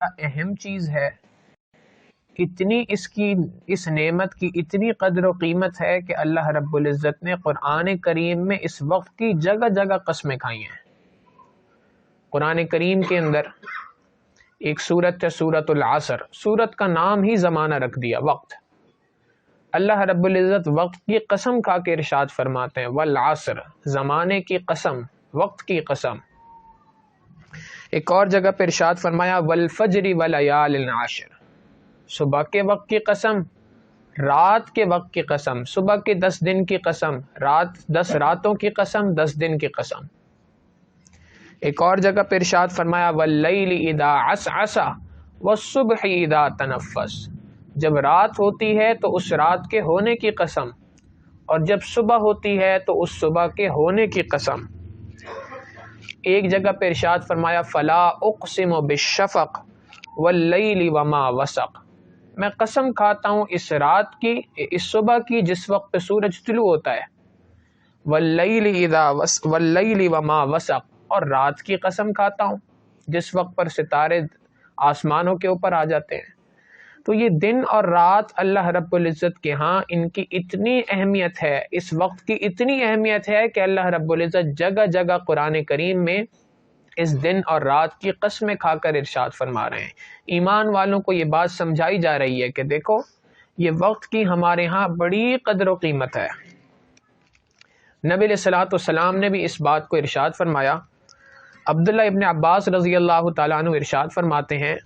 اہم چیز ہے، اتنی اس نعمت کی اتنی قدر و قیمت ہے کہ اللہ رب العزت نے قرآن کریم میں اس وقت کی جگہ جگہ قسمیں کھائی ہیں۔ قرآن کریم کے اندر ایک سورت ہے سورت العصر، سورت کا نام ہی زمانہ رکھ دیا، وقت۔ اللہ رب العزت وقت کی قسم کھا کے ارشاد فرماتے ہیں والعصر، زمانے کی قسم، وقت کی قسم۔ ایک اور جگہ پہ ارشاد فرمایا والفجر ولیال عشر، صبح کے وقت کی قسم، رات کے وقت کی قسم، صبح کے 10 دن کی قسم، 10 راتوں کی قسم، 10 دن کی قسم۔ ایک اور جگہ پہ ارشاد فرمایا واللیل اذا عسعس والصبح اذا تنفس، جب رات ہوتی ہے تو اس رات کے ہونے کی قسم، اور جب صبح ہوتی ہے تو اس صبح کے ہونے کی قسم۔ ایک جگہ پہ ارشاد فرمایا فلا اقسم بالشفق واللیل وما وسق، میں قسم کھاتا ہوں اس رات کی، اس صبح کی جس وقت پہ سورج طلوع ہوتا ہے، واللیل وما وسق، اور رات کی قسم کھاتا ہوں جس وقت پر ستارے آسمانوں کے اوپر آ جاتے ہیں۔ تو یہ دن اور رات اللہ رب العزت کے ہاں ان کی اتنی اہمیت ہے، اس وقت کی اتنی اہمیت ہے کہ اللہ رب العزت جگہ جگہ قرآن کریم میں اس دن اور رات کی قسمیں کھا کر ارشاد فرما رہے ہیں۔ ایمان والوں کو یہ بات سمجھائی جا رہی ہے کہ دیکھو یہ وقت کی ہمارے ہاں بڑی قدر و قیمت ہے۔ نبی علیہ الصلوۃ والسلام نے بھی اس بات کو ارشاد فرمایا۔ عبداللہ ابن عباس رضی اللہ تعالیٰ عنہ ارشاد فرماتے ہیں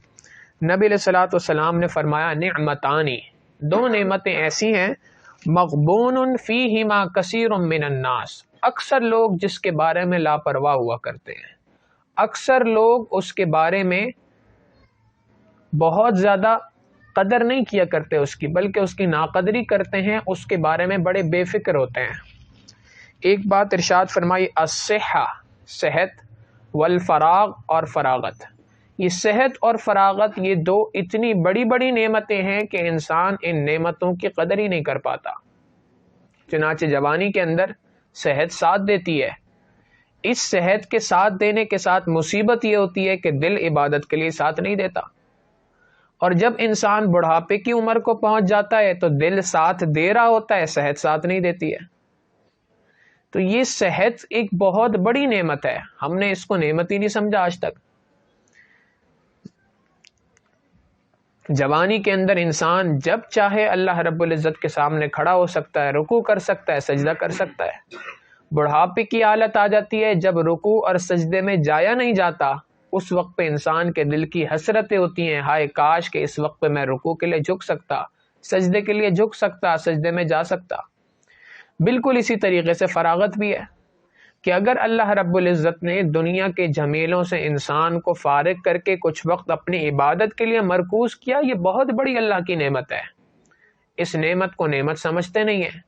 نبی علیہ الصلوۃ والسلام نے فرمایا نعمتانی، 2 نعمتیں ایسی ہیں مغبون فیہما کثیر من الناس، اکثر لوگ جس کے بارے میں لاپرواہ ہوا کرتے ہیں، اکثر لوگ اس کے بارے میں بہت زیادہ قدر نہیں کیا کرتے اس کی، بلکہ اس کی ناقدری کرتے ہیں، اس کے بارے میں بڑے بے فکر ہوتے ہیں۔ ایک بات ارشاد فرمائی الصحہ، صحت، والفراغ، اور فراغت۔ یہ صحت اور فراغت یہ 2 اتنی بڑی بڑی نعمتیں ہیں کہ انسان ان نعمتوں کی قدر ہی نہیں کر پاتا۔ چنانچہ جوانی کے اندر صحت ساتھ دیتی ہے، اس صحت کے ساتھ دینے کے ساتھ مصیبت یہ ہوتی ہے کہ دل عبادت کے لیے ساتھ نہیں دیتا، اور جب انسان بڑھاپے کی عمر کو پہنچ جاتا ہے تو دل ساتھ دے رہا ہوتا ہے، صحت ساتھ نہیں دیتی ہے۔ تو یہ صحت ایک بہت بڑی نعمت ہے، ہم نے اس کو نعمت ہی نہیں سمجھا آج تک۔ جوانی کے اندر انسان جب چاہے اللہ رب العزت کے سامنے کھڑا ہو سکتا ہے، رکوع کر سکتا ہے، سجدہ کر سکتا ہے۔ بڑھاپے کی حالت آ جاتی ہے جب رکوع اور سجدے میں جایا نہیں جاتا، اس وقت پہ انسان کے دل کی حسرتیں ہوتی ہیں، ہائے کاش کہ اس وقت پہ میں رکوع کے لیے جھک سکتا، سجدے کے لیے جھک سکتا، سجدے میں جا سکتا۔ بالکل اسی طریقے سے فراغت بھی ہے کہ اگر اللہ رب العزت نے دنیا کے جھمیلوں سے انسان کو فارغ کر کے کچھ وقت اپنی عبادت کے لیے مرکوز کیا، یہ بہت بڑی اللہ کی نعمت ہے۔ اس نعمت کو نعمت سمجھتے نہیں ہیں،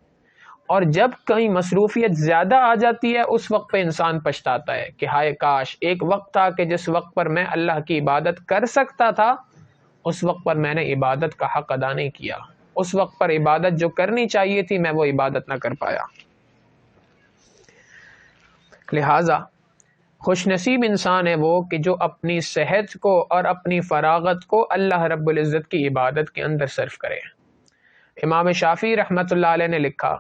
اور جب کہیں مصروفیت زیادہ آ جاتی ہے اس وقت پہ انسان پچھتاتا ہے کہ ہائے کاش ایک وقت تھا کہ جس وقت پر میں اللہ کی عبادت کر سکتا تھا، اس وقت پر میں نے عبادت کا حق ادا نہیں کیا، اس وقت پر عبادت جو کرنی چاہیے تھی میں وہ عبادت نہ کر پایا۔ لہٰذا خوش نصیب انسان ہے وہ کہ جو اپنی صحت کو اور اپنی فراغت کو اللہ رب العزت کی عبادت کے اندر صرف کرے۔ امام شافعی رحمۃ اللہ علیہ نے لکھا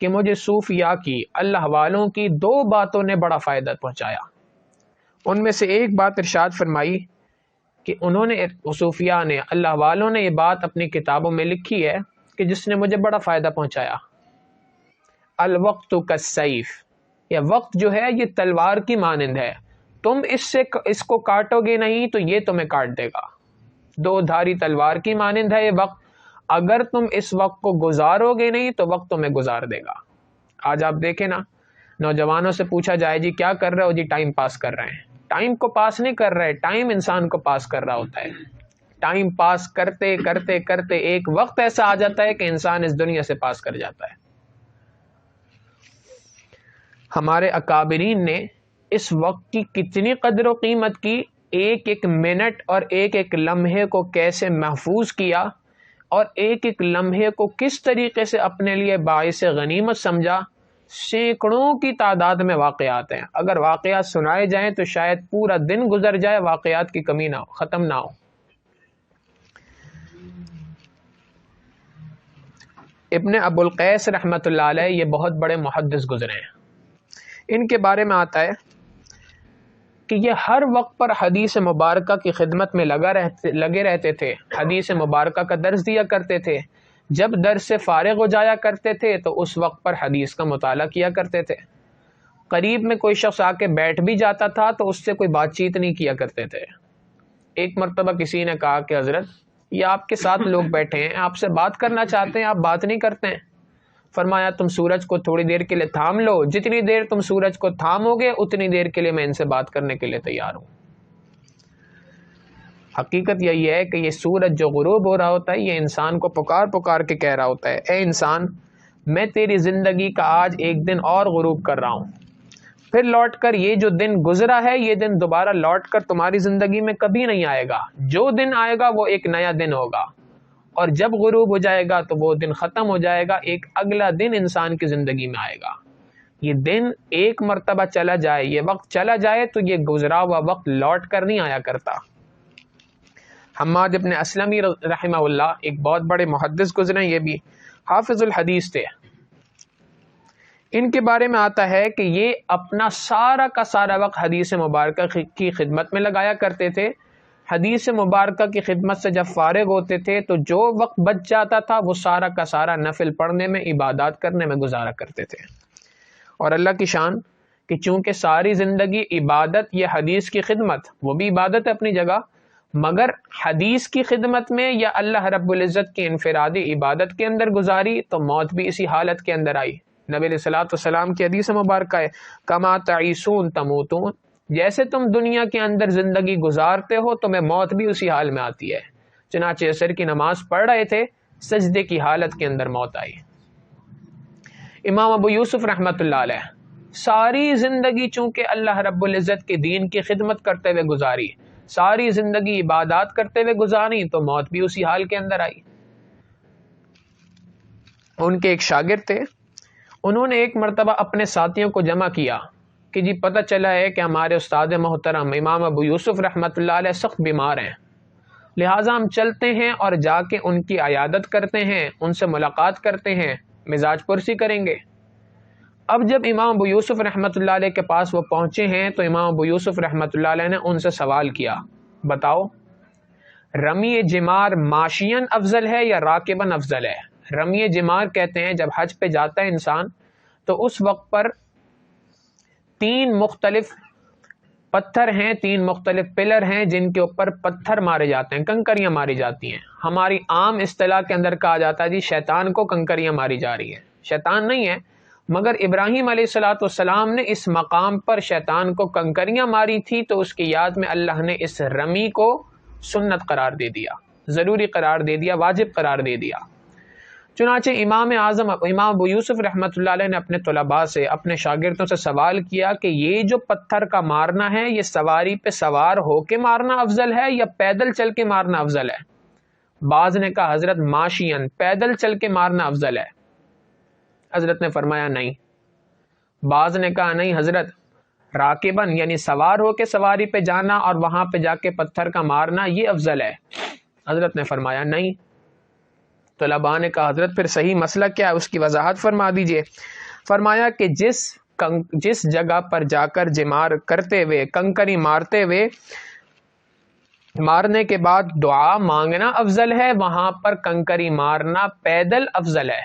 کہ مجھے صوفیاء کی، اللہ والوں کی 2 باتوں نے بڑا فائدہ پہنچایا۔ ان میں سے ایک بات ارشاد فرمائی کہ انہوں نے، صوفیاء نے، اللہ والوں نے یہ بات اپنی کتابوں میں لکھی ہے کہ جس نے مجھے بڑا فائدہ پہنچایا۔ الوقت کالسیف، یہ وقت جو ہے یہ تلوار کی مانند ہے، تم اس کو کاٹو گے نہیں تو یہ تمہیں کاٹ دے گا۔ 2 دھاری تلوار کی مانند ہے یہ وقت، اگر تم اس وقت کو گزارو گے نہیں تو وقت تمہیں گزار دے گا۔ آج آپ دیکھیں نا، نوجوانوں سے پوچھا جائے جی کیا کر رہے ہو، جی ٹائم پاس کر رہے ہیں۔ ٹائم کو پاس نہیں کر رہے، ٹائم انسان کو پاس کر رہا ہوتا ہے۔ ٹائم پاس کرتے کرتے کرتے ایک وقت ایسا آ جاتا ہے کہ انسان اس دنیا سے پاس کر جاتا ہے۔ ہمارے اکابرین نے اس وقت کی کتنی قدر و قیمت کی، ایک ایک منٹ اور ایک ایک لمحے کو کیسے محفوظ کیا، اور ایک ایک لمحے کو کس طریقے سے اپنے لیے باعث غنیمت سمجھا، سینکڑوں کی تعداد میں واقعات ہیں. اگر واقعات سنائے جائیں تو شاید پورا دن گزر جائے واقعات کی کمی نہ ہو، ختم نہ ہو. ابن ابو القیس رحمۃ اللہ علیہ یہ بہت بڑے محدث گزرے ہیں. ان کے بارے میں آتا ہے کہ یہ ہر وقت پر حدیث مبارکہ کی خدمت میں لگے رہتے تھے، حدیث مبارکہ کا درس دیا کرتے تھے. جب درس سے فارغ ہو جایا کرتے تھے تو اس وقت پر حدیث کا مطالعہ کیا کرتے تھے. قریب میں کوئی شخص آ کے بیٹھ بھی جاتا تھا تو اس سے کوئی بات چیت نہیں کیا کرتے تھے. ایک مرتبہ کسی نے کہا کہ حضرت یہ آپ کے ساتھ لوگ بیٹھے ہیں، آپ سے بات کرنا چاہتے ہیں، آپ بات نہیں کرتے ہیں. فرمایا تم سورج کو تھوڑی دیر کے لیے تھام لو، جتنی دیر تم سورج کو تھامو گے اتنی دیر کے لیے میں ان سے بات کرنے کے لیے تیار ہوں. حقیقت یہی ہے کہ یہ سورج جو غروب ہو رہا ہوتا ہے یہ انسان کو پکار پکار کے کہہ رہا ہوتا ہے، اے انسان میں تیری زندگی کا آج ایک دن اور غروب کر رہا ہوں، پھر لوٹ کر یہ جو دن گزرا ہے یہ دن دوبارہ لوٹ کر تمہاری زندگی میں کبھی نہیں آئے گا. جو دن آئے گا وہ ایک نیا دن ہوگا، اور جب غروب ہو جائے گا تو وہ دن ختم ہو جائے گا، ایک اگلا دن انسان کی زندگی میں آئے گا. یہ دن ایک مرتبہ چلا جائے، یہ وقت چلا جائے تو یہ گزرا ہوا وقت لوٹ کر نہیں آیا کرتا. حماد ابن اسلمی رحمہ اللہ ایک بہت بڑے محدث گزرے، یہ بھی حافظ الحدیث تھے. ان کے بارے میں آتا ہے کہ یہ اپنا سارا کا سارا وقت حدیث مبارکہ کی خدمت میں لگایا کرتے تھے. حدیث مبارکہ کی خدمت سے جب فارغ ہوتے تھے تو جو وقت بچ جاتا تھا وہ سارا کا سارا نفل پڑھنے میں، عبادات کرنے میں گزارا کرتے تھے. اور اللہ کی شان کہ چونکہ ساری زندگی عبادت، یہ حدیث کی خدمت وہ بھی عبادت ہے اپنی جگہ، مگر حدیث کی خدمت میں یا اللہ رب العزت کی انفرادی عبادت کے اندر گزاری تو موت بھی اسی حالت کے اندر آئی. نبی علیہ الصلوۃ والسلام کی حدیث مبارکہ ہے کما تعیسون تموتون، جیسے تم دنیا کے اندر زندگی گزارتے ہو تمہیں موت بھی اسی حال میں آتی ہے. چنانچہ عصر کی نماز پڑھ رہے تھے، سجدے کی حالت کے اندر موت آئی. امام ابو یوسف رحمۃ اللہ علیہ ساری زندگی چونکہ اللہ رب العزت کے دین کی خدمت کرتے ہوئے گزاری، ساری زندگی عبادات کرتے ہوئے گزاری تو موت بھی اسی حال کے اندر آئی. ان کے ایک شاگرد تھے، انہوں نے ایک مرتبہ اپنے ساتھیوں کو جمع کیا کہ جی پتہ چلا ہے کہ ہمارے استاد محترم امام ابو یوسف رحمۃ اللہ علیہ سخت بیمار ہیں، لہٰذا ہم چلتے ہیں اور جا کے ان کی عیادت کرتے ہیں، ان سے ملاقات کرتے ہیں، مزاج پرسی کریں گے. اب جب امام ابو یوسف رحمۃ اللہ علیہ کے پاس وہ پہنچے ہیں تو امام ابو یوسف رحمۃ اللہ علیہ نے ان سے سوال کیا، بتاؤ رمی جمار ماشین افضل ہے یا راکبن افضل ہے؟ رمی جمار کہتے ہیں جب حج پہ جاتا ہے انسان تو اس وقت پر 3 مختلف پتھر ہیں، 3 مختلف پلر ہیں جن کے اوپر پتھر مارے جاتے ہیں، کنکریاں ماری جاتی ہیں. ہماری عام اصطلاح کے اندر کہا جاتا ہے جی شیطان کو کنکریاں ماری جا رہی ہیں. شیطان نہیں ہے، مگر ابراہیم علیہ الصلوۃ والسلام نے اس مقام پر شیطان کو کنکریاں ماری تھی تو اس کی یاد میں اللہ نے اس رمی کو سنت قرار دے دیا، ضروری قرار دے دیا، واجب قرار دے دیا. چنانچہ امام اعظم امام ابو یوسف رحمۃ اللہ علیہ نے اپنے طلباء سے، اپنے شاگردوں سے سوال کیا کہ یہ جو پتھر کا مارنا ہے یہ سواری پہ سوار ہو کے مارنا افضل ہے یا پیدل چل کے مارنا افضل ہے؟ بعض نے کہا حضرت ماشین، پیدل چل کے مارنا افضل ہے. حضرت نے فرمایا نہیں. بعض نے کہا نہیں حضرت، راکبن یعنی سوار ہو کے سواری پہ جانا اور وہاں پہ جا کے پتھر کا مارنا یہ افضل ہے. حضرت نے فرمایا نہیں. طلباء نے کہا حضرت پھر صحیح مسئلہ کیا ہے، اس کی وضاحت فرما دیجئے. فرمایا کہ جس جگہ پر جا کر جمار کرتے ہوئے، کنکری مارتے ہوئے، مارنے کے بعد دعا مانگنا افضل ہے، وہاں پر کنکری مارنا پیدل افضل ہے.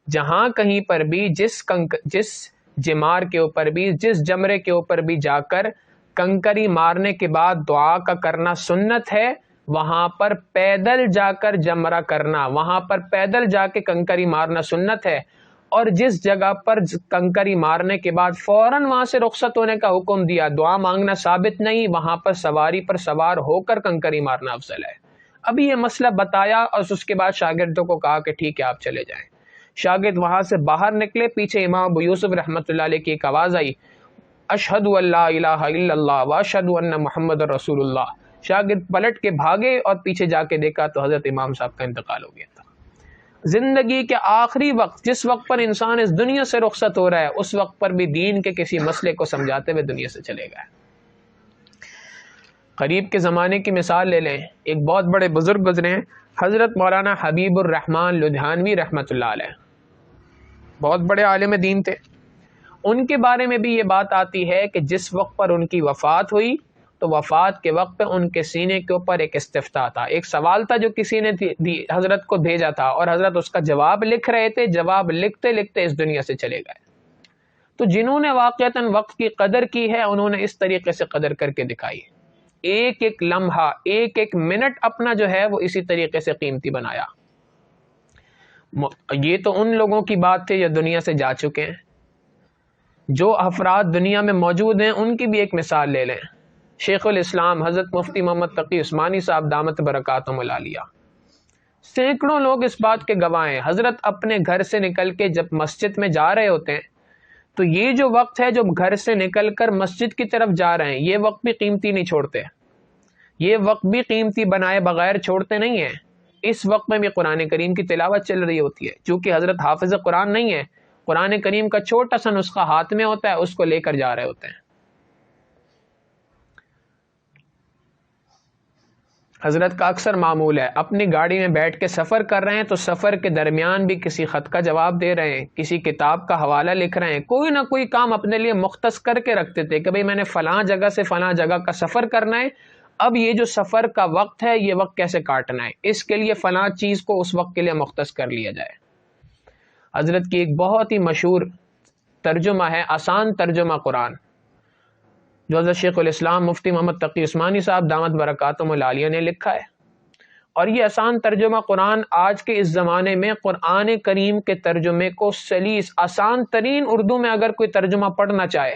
جہاں کہیں پر بھی جس جمار کے اوپر بھی، جس جمرے کے اوپر بھی جا کر کنکری مارنے کے بعد دعا کا کرنا سنت ہے، وہاں پر پیدل جا کر جمرہ کرنا، وہاں پر پیدل جا کے کنکری مارنا سنت ہے. اور جس جگہ پر کنکری مارنے کے بعد فوراً وہاں سے رخصت ہونے کا حکم دیا، دعا مانگنا ثابت نہیں، وہاں پر سواری پر سوار ہو کر کنکری مارنا افضل ہے. ابھی یہ مسئلہ بتایا اور اس کے بعد شاگردوں کو کہا کہ ٹھیک ہے آپ چلے جائیں. شاگرد وہاں سے باہر نکلے، پیچھے امام ابو یوسف رحمۃ اللہ علیہ کی ایک آواز آئی، اشہد ان لا الہ الا اللہ واشہد ان محمد رسول اللہ. شاگرد پلٹ کے بھاگے اور پیچھے جا کے دیکھا تو حضرت امام صاحب کا انتقال ہو گیا تھا. زندگی کے آخری وقت، جس وقت پر انسان اس دنیا سے رخصت ہو رہا ہے، اس وقت پر بھی دین کے کسی مسئلے کو سمجھاتے ہوئے دنیا سے چلے گئے۔ قریب کے زمانے کی مثال لے لیں، ایک بہت بڑے بزرگ گزرے ہیں، حضرت مولانا حبیب الرحمن لدھیانوی رحمۃ اللہ علیہ، بہت بڑے عالم دین تھے۔ ان کے بارے میں بھی یہ بات آتی ہے کہ جس وقت پر ان کی وفات ہوئی تو وفات کے وقت پہ ان کے سینے کے اوپر ایک استفتاء تھا، ایک سوال تھا جو کسی نے حضرت کو بھیجا تھا، اور حضرت اس کا جواب لکھ رہے تھے۔ جواب لکھتے لکھتے اس دنیا سے چلے گئے۔ تو جنہوں نے واقعتاً وقت کی قدر کی ہے، انہوں نے اس طریقے سے قدر کر کے دکھائی، ایک ایک لمحہ، ایک ایک منٹ اپنا جو ہے وہ اسی طریقے سے قیمتی بنایا۔ یہ تو ان لوگوں کی بات تھی جو دنیا سے جا چکے ہیں۔ جو افراد دنیا میں موجود ہیں ان کی بھی ایک مثال لے لیں۔ شیخ الاسلام حضرت مفتی محمد تقی عثمانی صاحب دامت برکاتہم العالیہ، سینکڑوں لوگ اس بات کے گواہ ہیں، حضرت اپنے گھر سے نکل کے جب مسجد میں جا رہے ہوتے ہیں تو یہ جو وقت ہے، جو گھر سے نکل کر مسجد کی طرف جا رہے ہیں، یہ وقت بھی قیمتی نہیں چھوڑتے، یہ وقت بھی قیمتی بنائے بغیر چھوڑتے نہیں ہیں۔ اس وقت میں بھی قرآن کریم کی تلاوت چل رہی ہوتی ہے، چونکہ حضرت حافظ قرآن نہیں ہے، قرآن کریم کا چھوٹا سا نسخہ ہاتھ میں ہوتا ہے، اس کو لے کر جا رہے ہوتے ہیں۔ حضرت کا اکثر معمول ہے، اپنی گاڑی میں بیٹھ کے سفر کر رہے ہیں تو سفر کے درمیان بھی کسی خط کا جواب دے رہے ہیں، کسی کتاب کا حوالہ لکھ رہے ہیں، کوئی نہ کوئی کام اپنے لیے مختص کر کے رکھتے تھے کہ بھئی میں نے فلاں جگہ سے فلاں جگہ کا سفر کرنا ہے، اب یہ جو سفر کا وقت ہے یہ وقت کیسے کاٹنا ہے، اس کے لیے فلاں چیز کو اس وقت کے لیے مختص کر لیا جائے۔ حضرت کی ایک بہت ہی مشہور ترجمہ ہے، آسان ترجمہ قرآن، جو حضرت شیخ الاسلام مفتی محمد تقی عثمانی صاحب دامت برکاتہم العالیہ نے لکھا ہے۔ اور یہ آسان ترجمہ قرآن آج کے اس زمانے میں قرآن کریم کے ترجمے کو سلیس، آسان ترین اردو میں اگر کوئی ترجمہ پڑھنا چاہے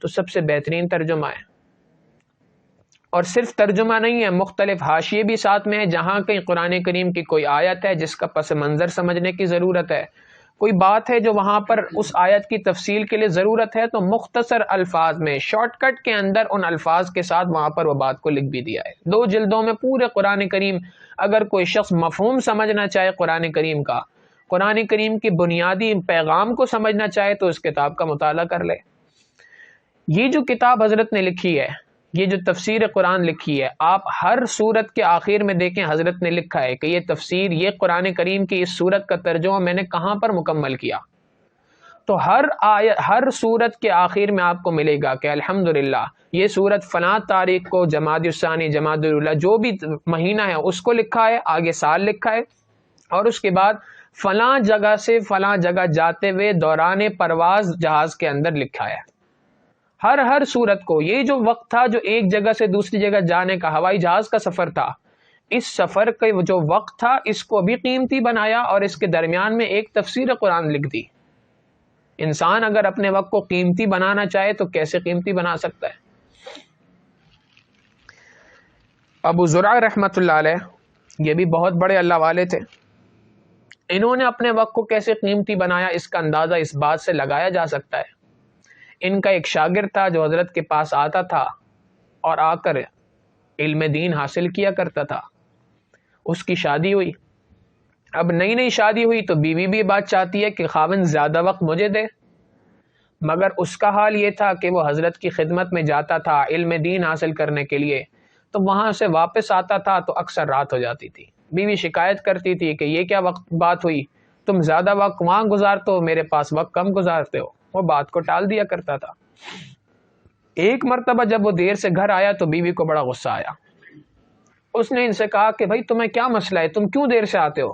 تو سب سے بہترین ترجمہ ہے۔ اور صرف ترجمہ نہیں ہے، مختلف حاشیے بھی ساتھ میں ہیں، جہاں کہیں قرآن کریم کی کوئی آیت ہے جس کا پس منظر سمجھنے کی ضرورت ہے، کوئی بات ہے جو وہاں پر اس آیت کی تفصیل کے لیے ضرورت ہے، تو مختصر الفاظ میں شارٹ کٹ کے اندر ان الفاظ کے ساتھ وہاں پر وہ بات کو لکھ بھی دیا ہے۔ 2 جلدوں میں پورے قرآن کریم، اگر کوئی شخص مفہوم سمجھنا چاہے قرآن کریم کا، قرآن کریم کی بنیادی پیغام کو سمجھنا چاہے تو اس کتاب کا مطالعہ کر لے۔ یہ جو کتاب حضرت نے لکھی ہے، یہ جو تفسیر قرآن لکھی ہے، آپ ہر سورت کے آخر میں دیکھیں حضرت نے لکھا ہے کہ یہ تفسیر، یہ قرآن کریم کی اس سورت کا ترجمہ میں نے کہاں پر مکمل کیا۔ تو ہر سورت کے آخر میں آپ کو ملے گا کہ الحمدللہ یہ سورت فلاں تاریخ کو جمادی الثانی، جمادی الاولی، جو بھی مہینہ ہے اس کو لکھا ہے، آگے سال لکھا ہے، اور اس کے بعد فلاں جگہ سے فلاں جگہ جاتے ہوئے دوران پرواز جہاز کے اندر لکھا ہے۔ ہر صورت کو، یہ جو وقت تھا جو ایک جگہ سے دوسری جگہ جانے کا، ہوائی جہاز کا سفر تھا، اس سفر کا جو وقت تھا اس کو بھی قیمتی بنایا، اور اس کے درمیان میں ایک تفسیر قرآن لکھ دی۔ انسان اگر اپنے وقت کو قیمتی بنانا چاہے تو کیسے قیمتی بنا سکتا ہے؟ ابو زرع رحمۃ اللہ علیہ، یہ بھی بہت بڑے اللہ والے تھے، انہوں نے اپنے وقت کو کیسے قیمتی بنایا اس کا اندازہ اس بات سے لگایا جا سکتا ہے۔ ان کا ایک شاگرد تھا جو حضرت کے پاس آتا تھا اور آ کر علم دین حاصل کیا کرتا تھا۔ اس کی شادی ہوئی، اب نئی نئی شادی ہوئی تو بیوی بھی بات چاہتی ہے کہ خاوند زیادہ وقت مجھے دے، مگر اس کا حال یہ تھا کہ وہ حضرت کی خدمت میں جاتا تھا علم دین حاصل کرنے کے لیے، تو وہاں سے واپس آتا تھا تو اکثر رات ہو جاتی تھی۔ بیوی شکایت کرتی تھی کہ یہ کیا بات ہوئی، تم زیادہ وقت وہاں گزارتے ہو، میرے پاس وقت کم گزارتے ہو۔ وہ بات کو ٹال دیا کرتا تھا۔ ایک مرتبہ جب وہ دیر سے گھر آیا تو بیوی کو بڑا غصہ آیا۔ اس نے ان سے کہا کہ بھائی تمہیں کیا مسئلہ ہے، تم کیوں دیر سے آتے ہو؟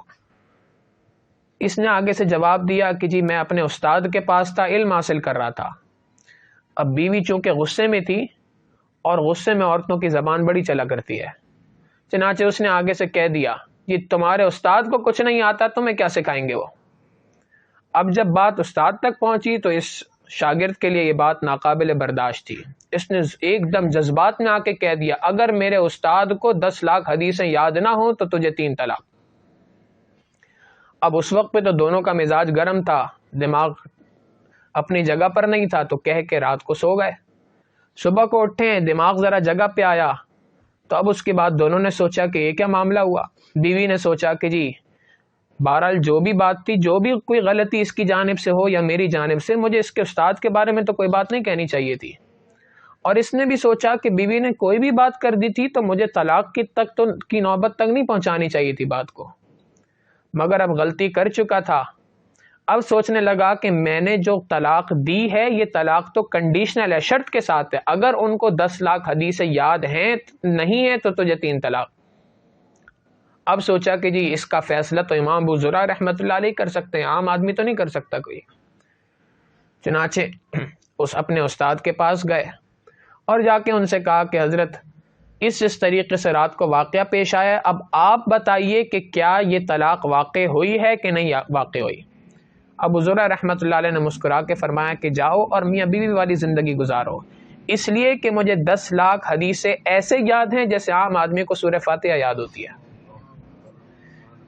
اس نے آگے سے جواب دیا کہ جی میں اپنے استاد کے پاس تھا، علم حاصل کر رہا تھا۔ اب بیوی چونکہ غصے میں تھی، اور غصے میں عورتوں کی زبان بڑی چلا کرتی ہے، چنانچہ اس نے آگے سے کہہ دیا یہ تمہارے استاد کو کچھ نہیں آتا، تمہیں کیا سکھائیں گے وہ۔ اب جب بات استاد تک پہنچی تو اس شاگرد کے لیے یہ بات ناقابل برداشت تھی۔ اس نے ایک دم جذبات میں آ کے کہہ دیا اگر میرے استاد کو 10 لاکھ حدیثیں یاد نہ ہوں تو تجھے 3 طلاق۔ اب اس وقت پہ تو دونوں کا مزاج گرم تھا، دماغ اپنی جگہ پر نہیں تھا، تو کہہ کے رات کو سو گئے۔ صبح کو اٹھے، دماغ ذرا جگہ پہ آیا، تو اب اس کے بعد دونوں نے سوچا کہ یہ کیا معاملہ ہوا۔ بیوی نے سوچا کہ جی بہرحال جو بھی بات تھی، جو بھی کوئی غلطی اس کی جانب سے ہو یا میری جانب سے، مجھے اس کے استاد کے بارے میں تو کوئی بات نہیں کہنی چاہیے تھی، اور اس نے بھی سوچا کہ بیوی نے کوئی بھی بات کر دی تھی تو مجھے طلاق کی نوبت تک نہیں پہنچانی چاہیے تھی بات کو، مگر اب غلطی کر چکا تھا، اب سوچنے لگا کہ میں نے جو طلاق دی ہے یہ طلاق تو کنڈیشنل ہے، شرط کے ساتھ ہے، اگر ان کو 10 لاکھ حدیثیں یاد ہیں نہیں ہے تو تجھے 3 طلاق۔ اب سوچا کہ جی اس کا فیصلہ تو امام ابو زرع رحمۃ اللہ علیہ کر سکتے ہیں، عام آدمی تو نہیں کر سکتا کوئی۔ چنانچہ اس اپنے استاد کے پاس گئے اور جا کے ان سے کہا کہ حضرت اس طریقے سے رات کو واقعہ پیش آیا، اب آپ بتائیے کہ کیا یہ طلاق واقع ہوئی ہے کہ نہیں واقع ہوئی۔ ابو زرع رحمۃ اللہ علیہ نے مسکرا کے فرمایا کہ جاؤ اور میاں بیوی والی زندگی گزارو، اس لیے کہ مجھے 10 لاکھ حدیثیں ایسے یاد ہیں جیسے عام آدمی کو سورہ فاتحہ یاد ہوتی ہے۔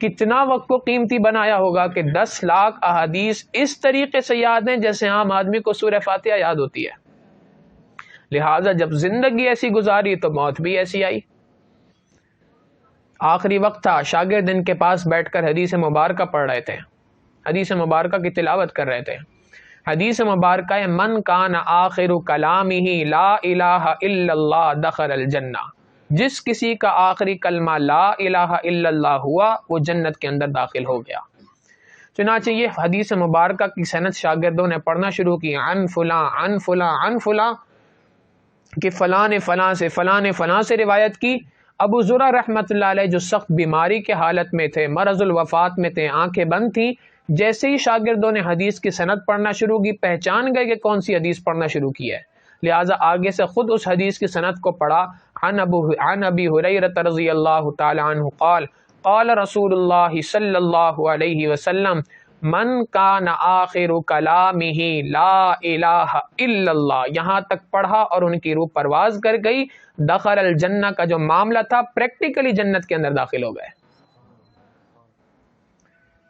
کتنا وقت کو قیمتی بنایا ہوگا کہ 10 لاکھ احادیث اس طریقے سے یاد ہیں جیسے عام آدمی کو سورہ فاتحہ یاد ہوتی ہے، لہٰذا جب زندگی ایسی گزاری تو موت بھی ایسی آئی۔ آخری وقت تھا، شاگرد ان کے پاس بیٹھ کر حدیث مبارکہ پڑھ رہے تھے، حدیث مبارکہ کی تلاوت کر رہے تھے۔ حدیث مبارکہ ہے من کان آخر کلامہ لا الہ الا اللہ دخل الجنہ، جس کسی کا آخری کلمہ لا الہ الا اللہ ہوا وہ جنت کے اندر داخل ہو گیا۔ چنانچہ یہ حدیث مبارکہ کی سند شاگردوں نے پڑھنا شروع کی، عن فلاں عن فلاں عن فلاں، کہ فلاں نے فلاں سے فلاں نے فلاں سے روایت کی۔ ابو زرع رحمۃ اللہ علیہ جو سخت بیماری کے حالت میں تھے، مرض الوفات میں تھے، آنکھیں بند تھیں، جیسے ہی شاگردوں نے حدیث کی سند پڑھنا شروع کی پہچان گئے کہ کون سی حدیث پڑھنا شروع کی ہے، لہٰذا آگے سے خود اس حدیث کی سند کو پڑھا۔ عن ابی ہریرہ رضی اللہ تعالی عنہ قال قال رسول اللہ صلی اللہ علیہ وسلم من کان آخر کلامہ لا الہ الا اللہ، یہاں تک پڑھا اور ان کی روح پرواز کر گئی۔ دخل الجنہ کا جو معاملہ تھا پریکٹیکلی جنت کے اندر داخل ہو گئے۔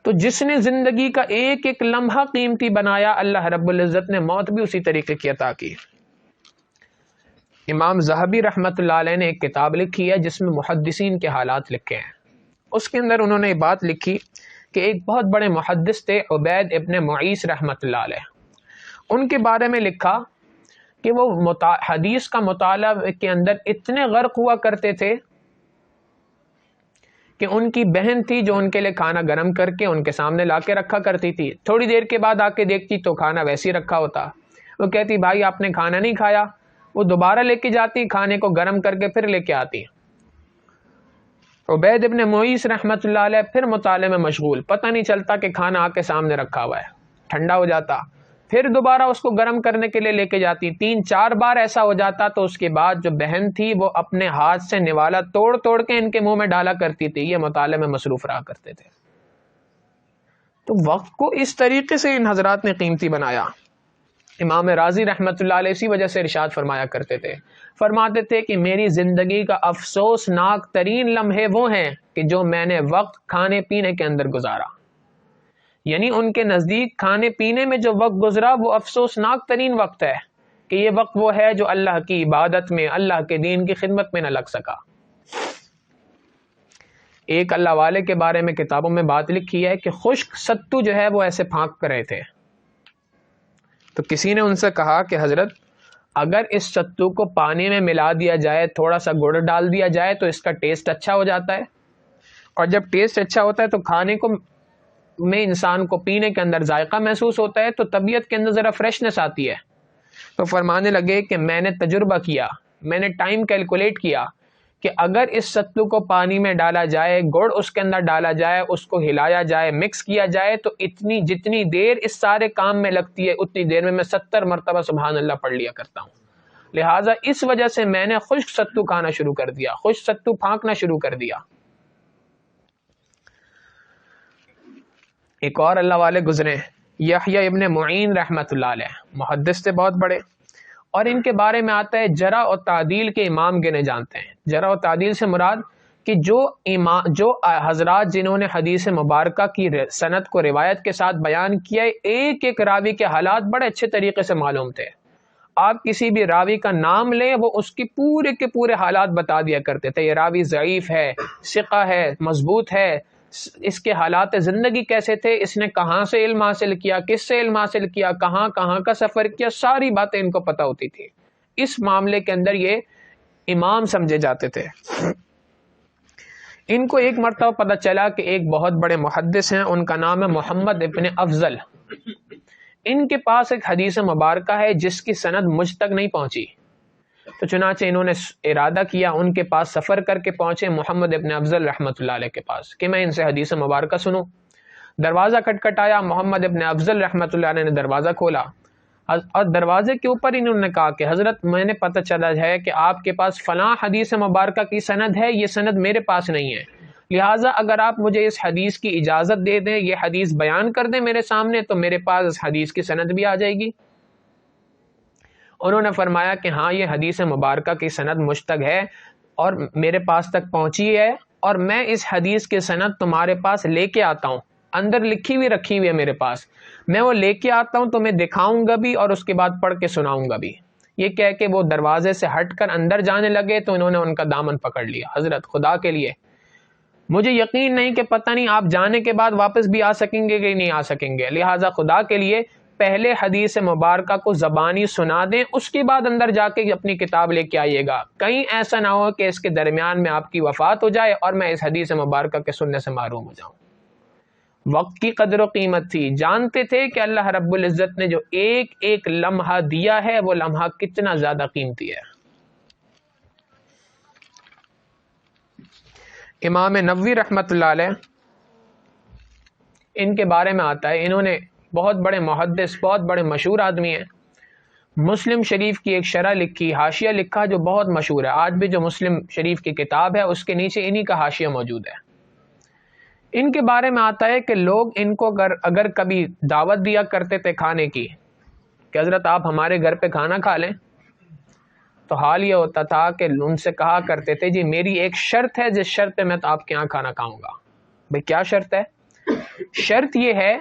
تو جس نے زندگی کا ایک ایک لمحہ قیمتی بنایا، اللہ رب العزت نے موت بھی اسی طریقے کی عطا کی۔ امام ذہبی رحمۃ اللہ علیہ نے ایک کتاب لکھی ہے جس میں محدثین کے حالات لکھے ہیں، اس کے اندر انہوں نے یہ بات لکھی کہ ایک بہت بڑے محدث تھے عبید ابن معیس رحمۃ اللہ علیہ، ان کے بارے میں لکھا کہ وہ حدیث کا مطالعہ کے اندر اتنے غرق ہوا کرتے تھے کہ ان کی بہن تھی جو ان کے لیے کھانا گرم کر کے ان کے سامنے لا کے رکھا کرتی تھی، تھوڑی دیر کے بعد آ کے دیکھتی تو کھانا ویسے ہی رکھا ہوتا، وہ کہتی بھائی آپ نے کھانا نہیں کھایا، وہ دوبارہ لے کے جاتی، کھانے کو گرم کر کے پھر لے کے آتی۔ عبید ابن معیس رحمۃ اللہ علیہ پھر مطالعے میں مشغول، پتہ نہیں چلتا کہ کھانا آ کے سامنے رکھا ہوا ہے، ٹھنڈا ہو جاتا، پھر دوبارہ اس کو گرم کرنے کے لیے لے کے جاتی، 3-4 بار ایسا ہو جاتا تو اس کے بعد جو بہن تھی وہ اپنے ہاتھ سے نوالا توڑ توڑ کے ان کے منہ میں ڈالا کرتی تھی، یہ مطالعے میں مصروف رہا کرتے تھے۔ تو وقت کو اس طریقے سے ان حضرات نے قیمتی بنایا۔ امام راضی رحمۃ اللہ علیہ اسی وجہ سے ارشاد فرمایا کرتے تھے، فرماتے تھے کہ میری زندگی کا افسوسناک ترین لمحے وہ ہیں کہ جو میں نے وقت کھانے پینے کے اندر گزارا، یعنی ان کے نزدیک کھانے پینے میں جو وقت گزرا وہ افسوسناک ترین وقت ہے کہ یہ وقت وہ ہے جو اللہ کی عبادت میں، اللہ کے دین کی خدمت میں نہ لگ سکا۔ ایک اللہ والے کے بارے میں کتابوں میں بات لکھی ہے کہ خشک ستو جو ہے وہ ایسے پھانک کر رہے تھے، تو کسی نے ان سے کہا کہ حضرت اگر اس ستو کو پانی میں ملا دیا جائے، تھوڑا سا گڑ ڈال دیا جائے تو اس کا ٹیسٹ اچھا ہو جاتا ہے، اور جب ٹیسٹ اچھا ہوتا ہے تو کھانے کو میں انسان کو پینے کے اندر ذائقہ محسوس ہوتا ہے، تو طبیعت کے اندر ذرا فریشنس آتی ہے۔ تو فرمانے لگے کہ میں نے تجربہ کیا، میں نے ٹائم کیلکولیٹ کیا کہ اگر اس ستو کو پانی میں ڈالا جائے، گڑ اس کے اندر ڈالا جائے، اس کو ہلایا جائے، مکس کیا جائے، تو جتنی دیر اس سارے کام میں لگتی ہے اتنی دیر میں 70 مرتبہ سبحان اللہ پڑھ لیا کرتا ہوں۔ لہٰذا اس وجہ سے میں نے خشک ستو کھانا شروع کر دیا، خشک ستو پھانکنا شروع کر دیا۔ ایک اور اللہ والے گزرے، یحییٰ ابن معین رحمۃ اللہ علیہ، محدث تھے بہت بڑے، اور ان کے بارے میں آتا ہے جرح و تعدیل کے امام گنے جانتے ہیں۔ جرح و تعدیل سے مراد کہ جو حضرات جنہوں نے حدیث مبارکہ کی سند کو روایت کے ساتھ بیان کیا، ایک ایک راوی کے حالات بڑے اچھے طریقے سے معلوم تھے۔ آپ کسی بھی راوی کا نام لیں وہ اس کی پورے کے پورے حالات بتا دیا کرتے تھے، یہ راوی ضعیف ہے، ثقہ ہے، مضبوط ہے، اس کے حالات زندگی کیسے تھے، اس نے کہاں سے علم حاصل کیا، کس سے علم حاصل کیا، کہاں کہاں کا سفر کیا، ساری باتیں ان کو پتہ ہوتی تھی. اس معاملے کے اندر یہ امام سمجھے جاتے تھے. ان کو ایک مرتبہ پتہ چلا کہ ایک بہت بڑے محدث ہیں، ان کا نام ہے محمد ابن افضل. ان کے پاس ایک حدیث مبارکہ ہے جس کی سند مجھ تک نہیں پہنچی. تو چنانچہ انہوں نے ارادہ کیا، ان کے پاس سفر کر کے پہنچے محمد ابن افضل رحمۃ اللہ علیہ کے پاس کہ میں ان سے حدیث مبارکہ سنوں. دروازہ کھٹکھٹایا، محمد ابن افضل رحمۃ اللہ علیہ نے دروازہ کھولا اور دروازے کے اوپر انہوں نے کہا کہ حضرت میں نے پتہ چلا ہے کہ آپ کے پاس فلاں حدیث مبارکہ کی سند ہے، یہ سند میرے پاس نہیں ہے، لہٰذا اگر آپ مجھے اس حدیث کی اجازت دے دیں، یہ حدیث بیان کر دیں میرے سامنے، تو میرے پاس اس حدیث کی سند بھی آ جائے گی. انہوں نے فرمایا کہ ہاں یہ حدیث مبارکہ کی سند مجھ تک ہے اور میرے پاس تک پہنچی ہے، اور میں اس حدیث کی سند تمہارے پاس لے کے آتا ہوں، اندر لکھی ہوئی رکھی ہوئی ہے میرے پاس، میں وہ لے کے آتا ہوں، تو میں دکھاؤں گا بھی اور اس کے بعد پڑھ کے سناؤں گا بھی. یہ کہہ کے وہ دروازے سے ہٹ کر اندر جانے لگے تو انہوں نے ان کا دامن پکڑ لیا. حضرت خدا کے لیے مجھے یقین نہیں کہ پتہ نہیں آپ جانے کے بعد واپس بھی آ سکیں گے کہ نہیں آ سکیں گے، لہٰذا خدا کے لیے پہلے حدیث مبارکہ کو زبانی سنا دیں، اس کے بعد اندر جا کے اپنی کتاب لے کے آئیے گا، کہیں ایسا نہ ہو کہ اس کے درمیان میں آپ کی وفات ہو جائے اور میں اس حدیث مبارکہ کے سننے سے محروم ہو جاؤں. وقت کی قدر و قیمت تھی، جانتے تھے کہ اللہ رب العزت نے جو ایک ایک لمحہ دیا ہے وہ لمحہ کتنا زیادہ قیمتی ہے. امام نووی رحمۃ اللہ علیہ، ان کے بارے میں آتا ہے، انہوں نے بہت بڑے محدث، بہت بڑے مشہور آدمی ہیں. مسلم شریف کی ایک شرح لکھی، حاشیہ لکھا جو بہت مشہور ہے. آج بھی جو مسلم شریف کی کتاب ہے اس کے نیچے انہی کا حاشیہ موجود ہے. ان کے بارے میں آتا ہے کہ لوگ ان کو اگر کبھی دعوت دیا کرتے تھے کھانے کی کہ حضرت آپ ہمارے گھر پہ کھانا کھا لیں، تو حال یہ ہوتا تھا کہ ان سے کہا کرتے تھے جی میری ایک شرط ہے، جس شرط پہ میں آپ کے یہاں کھانا کھاؤں گا. بھئی کیا شرط ہے؟ شرط یہ ہے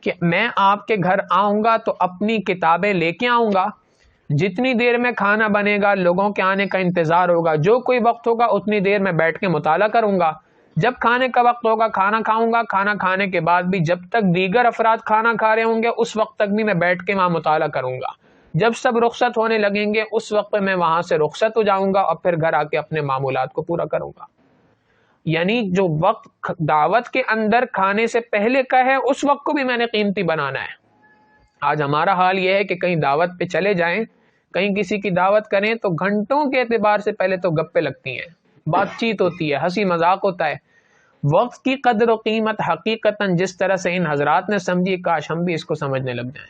کہ میں آپ کے گھر آؤں گا تو اپنی کتابیں لے کے آؤں گا، جتنی دیر میں کھانا بنے گا لوگوں کے آنے کا انتظار ہوگا، جو کوئی وقت ہوگا اتنی دیر میں بیٹھ کے مطالعہ کروں گا، جب کھانے کا وقت ہوگا کھانا کھاؤں گا، کھانا کھانے کے بعد بھی جب تک دیگر افراد کھانا کھا رہے ہوں گے اس وقت تک بھی میں بیٹھ کے وہاں مطالعہ کروں گا، جب سب رخصت ہونے لگیں گے اس وقت میں وہاں سے رخصت ہو جاؤں گا اور پھر گھر آ کے اپنے معمولات کو پورا کروں گا. یعنی جو وقت دعوت کے اندر کھانے سے پہلے کا ہے اس وقت کو بھی میں نے قیمتی بنانا ہے. آج ہمارا حال یہ ہے کہ کہیں دعوت پہ چلے جائیں، کہیں کسی کی دعوت کریں تو گھنٹوں کے اعتبار سے پہلے تو گپے لگتی ہیں، بات چیت ہوتی ہے، ہنسی مذاق ہوتا ہے. وقت کی قدر و قیمت حقیقتاً جس طرح سے ان حضرات نے سمجھی، کاش ہم بھی اس کو سمجھنے لگ جائیں.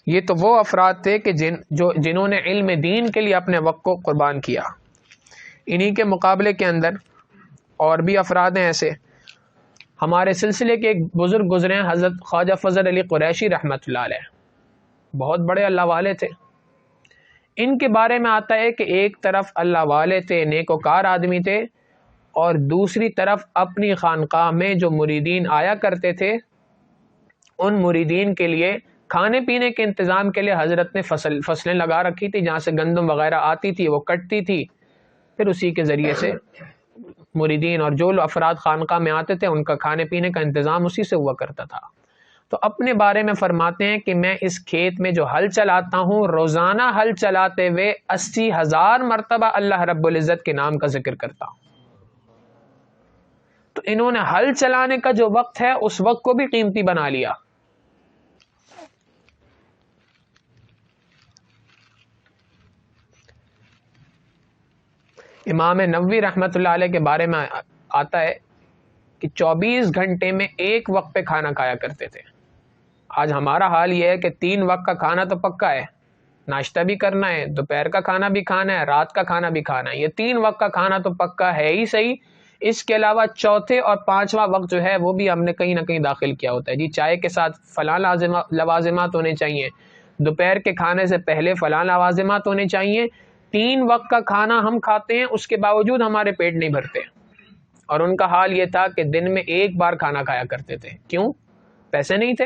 یہ تو وہ افراد تھے کہ جنہوں نے علم دین کے لیے اپنے وقت کو قربان کیا. انہی کے مقابلے کے اندر اور بھی افراد ہیں ایسے. ہمارے سلسلے کے ایک بزرگ گزرے ہیں حضرت خواجہ فضل علی قریشی رحمۃ اللہ علیہ، بہت بڑے اللہ والے تھے. ان کے بارے میں آتا ہے کہ ایک طرف اللہ والے تھے، نیکوکار آدمی تھے، اور دوسری طرف اپنی خانقاہ میں جو مریدین آیا کرتے تھے ان مریدین کے لیے کھانے پینے کے انتظام کے لیے حضرت نے فصلیں لگا رکھی تھی، جہاں سے گندم وغیرہ آتی تھی وہ کٹتی تھی، پھر اسی کے ذریعے سے مریدین اور جو افراد خانقاہ میں آتے تھے ان کا کھانے پینے کا انتظام اسی سے ہوا کرتا تھا. تو اپنے بارے میں فرماتے ہیں کہ میں اس کھیت میں جو ہل چلاتا ہوں، روزانہ ہل چلاتے ہوئے 80,000 مرتبہ اللہ رب العزت کے نام کا ذکر کرتا ہوں. تو انہوں نے ہل چلانے کا جو وقت ہے اس وقت کو بھی قیمتی بنا لیا. امام نووی رحمۃ اللہ علیہ کے بارے میں آتا ہے کہ 24 گھنٹے میں ایک وقت پہ کھانا کھایا کرتے تھے. آج ہمارا حال یہ ہے کہ 3 وقت کا کھانا تو پکا ہے، ناشتہ بھی کرنا ہے، دوپہر کا کھانا بھی کھانا ہے، رات کا کھانا بھی کھانا ہے. یہ 3 وقت کا کھانا تو پکا ہے ہی صحیح، اس کے علاوہ چوتھے اور 5واں وقت جو ہے وہ بھی ہم نے کہیں نہ کہیں داخل کیا ہوتا ہے. جی چائے کے ساتھ فلاں لوازمات ہونے چاہیے، دوپہر کے کھانے سے پہلے فلاں لوازمات ہونے چاہیے. 3 وقت کا کھانا ہم کھاتے ہیں، اس کے باوجود ہمارے پیٹ نہیں بھرتے. اور ان کا حال یہ تھا کہ دن میں 1 بار کھانا کھایا کرتے تھے. کیوں؟ پیسے نہیں تھے؟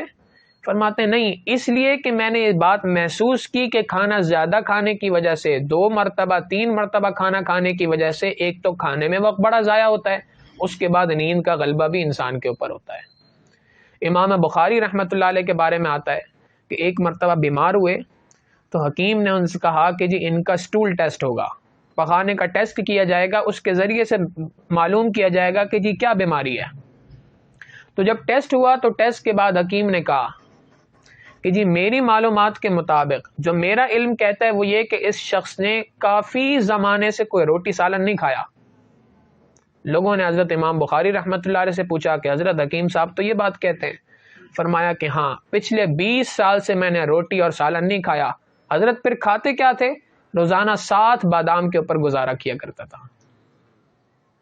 فرماتے نہیں، اس لیے کہ میں نے یہ بات محسوس کی کہ کھانا زیادہ کھانے کی وجہ سے 2 مرتبہ 3 مرتبہ کھانا کھانے کی وجہ سے ایک تو کھانے میں وقت بڑا ضائع ہوتا ہے، اس کے بعد نیند کا غلبہ بھی انسان کے اوپر ہوتا ہے۔ امام بخاری رحمۃ اللہ علیہ کے بارے میں آتا ہے کہ ایک مرتبہ بیمار ہوئے تو حکیم نے ان سے کہا کہ جی ان کا سٹول ٹیسٹ ہوگا، پخانے کا ٹیسٹ کیا جائے گا، اس کے ذریعے سے معلوم کیا جائے گا کہ جی کیا بیماری ہے۔ تو جب ٹیسٹ ہوا تو ٹیسٹ کے بعد حکیم نے کہا کہ جی میری معلومات کے مطابق جو میرا علم کہتا ہے وہ یہ کہ اس شخص نے کافی زمانے سے کوئی روٹی سالن نہیں کھایا۔ لوگوں نے حضرت امام بخاری رحمۃ اللہ علیہ سے پوچھا کہ حضرت حکیم صاحب تو یہ بات کہتے ہیں؟ فرمایا کہ ہاں، پچھلے 20 سال سے میں نے روٹی اور سالن نہیں کھایا۔ حضرت پھر کھاتے کیا تھے؟ روزانہ 7 بادام کے اوپر گزارا کیا کرتا تھا۔